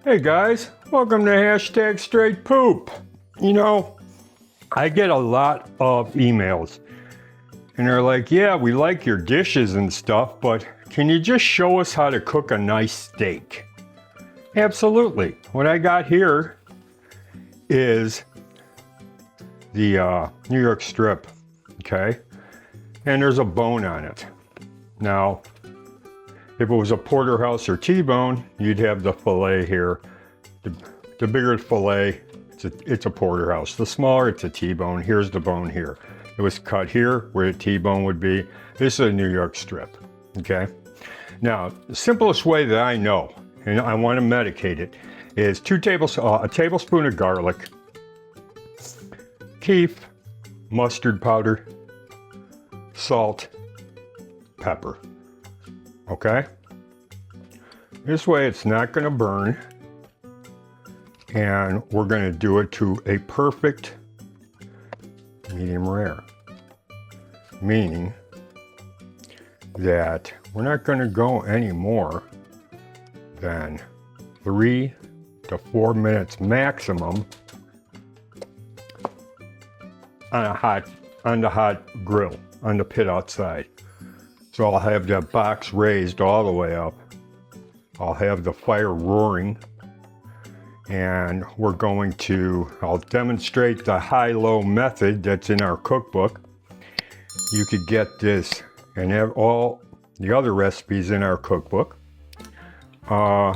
Hey guys, welcome to hashtag straight poop. You know, I get a lot of emails and they're like, yeah, we like your dishes and stuff, but can you just show us how to cook a nice steak? Absolutely. What I got here is the New York strip, okay? And there's a bone on it. Now, if it was a porterhouse or T-bone, you'd have the fillet here. The bigger the fillet, it's a porterhouse. The smaller, it's a T-bone. Here's the bone here. It was cut here where the T-bone would be. This is a New York strip, okay? Now, the simplest way that I know, and I want to medicate it, is a tablespoon of garlic, keef, mustard powder, salt, pepper. Okay? This way it's not going to burn, and we're going to do it to a perfect medium rare, meaning that we're not going to go any more than 3 to 4 minutes maximum on the hot grill, on the pit outside. So I'll have that box raised all the way up. I'll have the fire roaring, and I'll demonstrate the high-low method that's in our cookbook. You could get this and have all the other recipes in our cookbook. To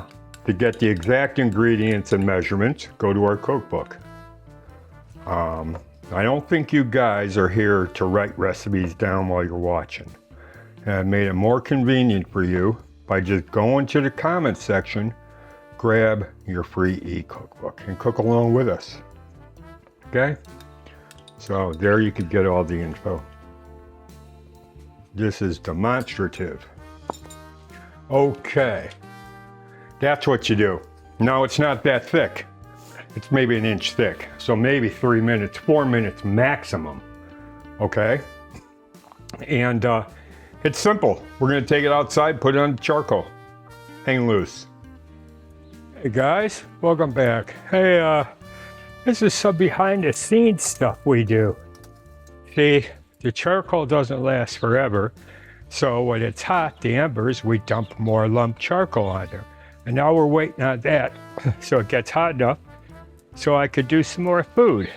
get the exact ingredients and measurements, go to our cookbook. I don't think you guys are here to write recipes down while you're watching. And I've made it more convenient for you by just going to the comments section, grab your free e-cookbook and cook along with us. Okay? So there you could get all the info. This is demonstrative. Okay. That's what you do. Now it's not that thick. It's maybe an inch thick. So maybe 3 minutes, 4 minutes maximum. Okay? And it's simple. We're gonna take it outside, put it on charcoal, hang loose. Hey guys, welcome back. Hey, this is some behind the scenes stuff we do. See, the charcoal doesn't last forever. So when it's hot, the embers, we dump more lump charcoal on there. And now we're waiting on that so it gets hot enough so I could do some more food.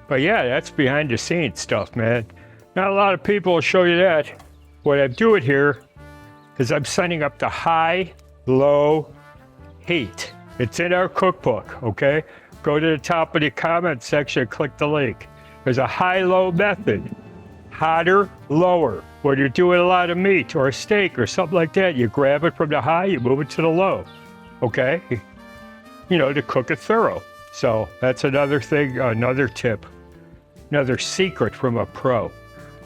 But yeah, that's behind the scenes stuff, man. Not a lot of people will show you that. What I'm doing here is I'm setting up the high, low heat. It's in our cookbook, okay? Go to the top of the comment section, click the link. There's a high-low method. Hotter, lower. When you're doing a lot of meat or a steak or something like that, you grab it from the high, you move it to the low, okay? You know, to cook it thorough. So that's another thing, another tip, another secret from a pro.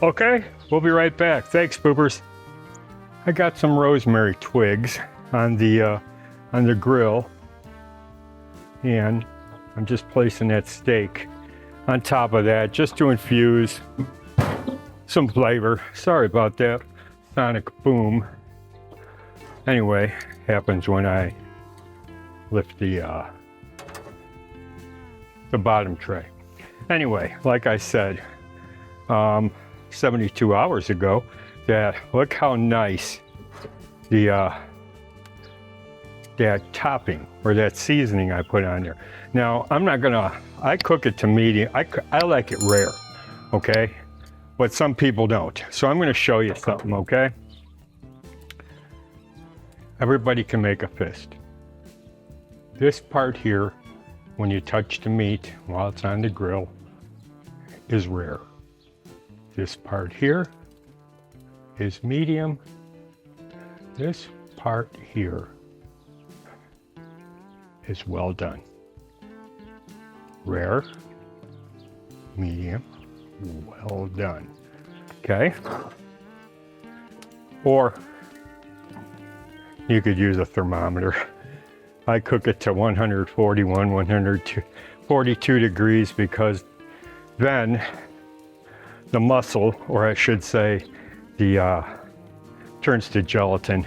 Okay, we'll be right back. Thanks, poopers. I got some rosemary twigs on the grill, and I'm just placing that steak on top of that just to infuse some flavor. Sorry about that sonic boom. Anyway, happens when I lift the bottom tray. Anyway, like I said, 72 hours ago, that look how nice the that topping or that seasoning I put on there. Now I cook it to medium. I like it rare, okay? But some people don't. So I'm gonna show you something, okay? Everybody can make a fist. This part here, when you touch the meat while it's on the grill, is rare. This part here is medium. This part here is well done. Rare, medium, well done. Okay? Or you could use a thermometer. I cook it to 141, 142 degrees because then the muscle, or I should say, the turns to gelatin.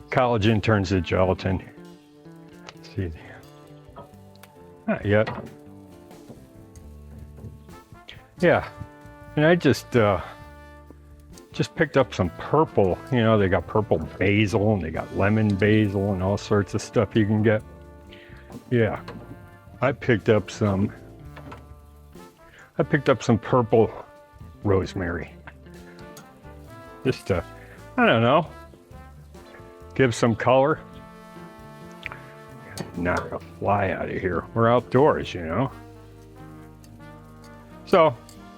Collagen turns to gelatin. See, not yet. Yeah, and I just picked up some purple. You know, they got purple basil and they got lemon basil and all sorts of stuff you can get. Yeah, I picked up some purple rosemary. Just to, I don't know, give some color. Knock a fly out of here. We're outdoors, you know. So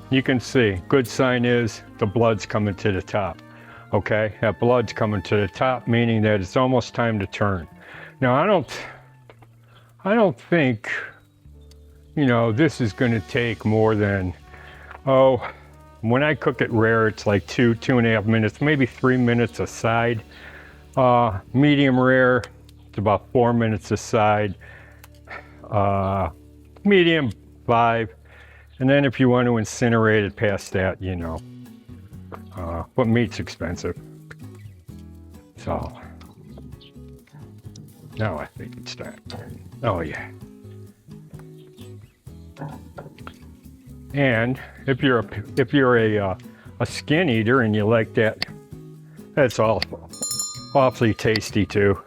you can see, good sign is the blood's coming to the top. Okay, that blood's coming to the top, meaning that it's almost time to turn. Now I don't think, you know, this is going to take more than, oh, when I cook it rare, it's like 2.5 minutes, maybe 3 minutes a side. Medium rare, it's about 4 minutes a side. Medium, 5. And then if you want to incinerate it past that, you know. But meat's expensive. So, now I think it's time. Oh yeah. And if you're a skin eater and you like that, that's awfully tasty too.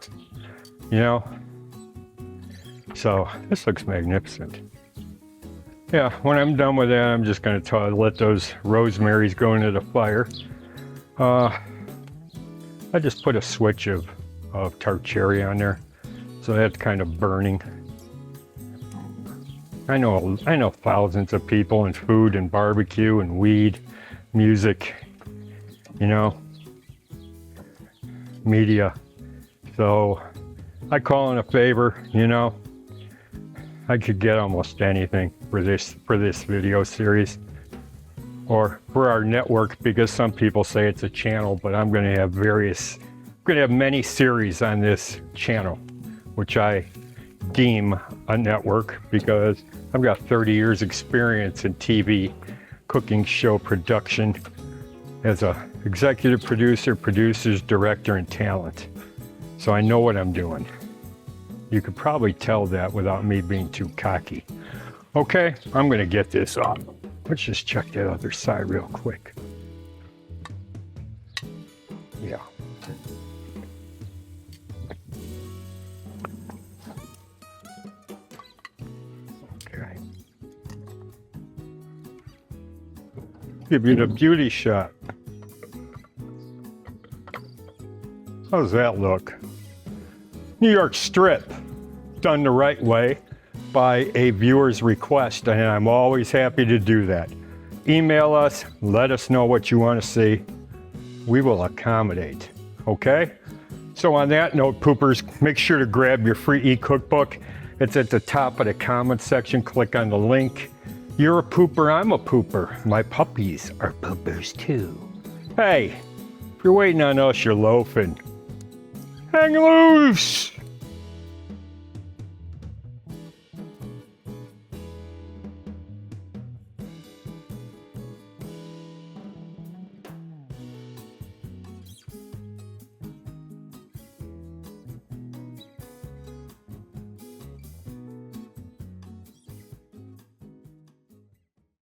You know. So this looks magnificent. Yeah, when I'm done with that, I'm just going to let those rosemaries go into the fire. I just put a switch of tart cherry on there, so that's kind of burning. I know thousands of people in food and barbecue and weed, music, you know, media. So I call in a favor, you know. I could get almost anything for this video series, or for our network, because some people say it's a channel, but I'm going to have many series on this channel, which I deem a network because I've got 30 years experience in TV, cooking show production as a executive producer, producers, director, and talent. So I know what I'm doing. You could probably tell that without me being too cocky. Okay, I'm gonna get this off. Let's just check that other side real quick. Yeah. Okay. Give you the beauty shot. How does that look? New York Strip, done the right way by a viewer's request, and I'm always happy to do that. Email us, let us know what you want to see. We will accommodate, okay? So on that note, poopers, make sure to grab your free e-cookbook. It's at the top of the comment section. Click on the link. You're a pooper, I'm a pooper. My puppies are poopers too. Hey, if you're waiting on us, you're loafing. Hang loose!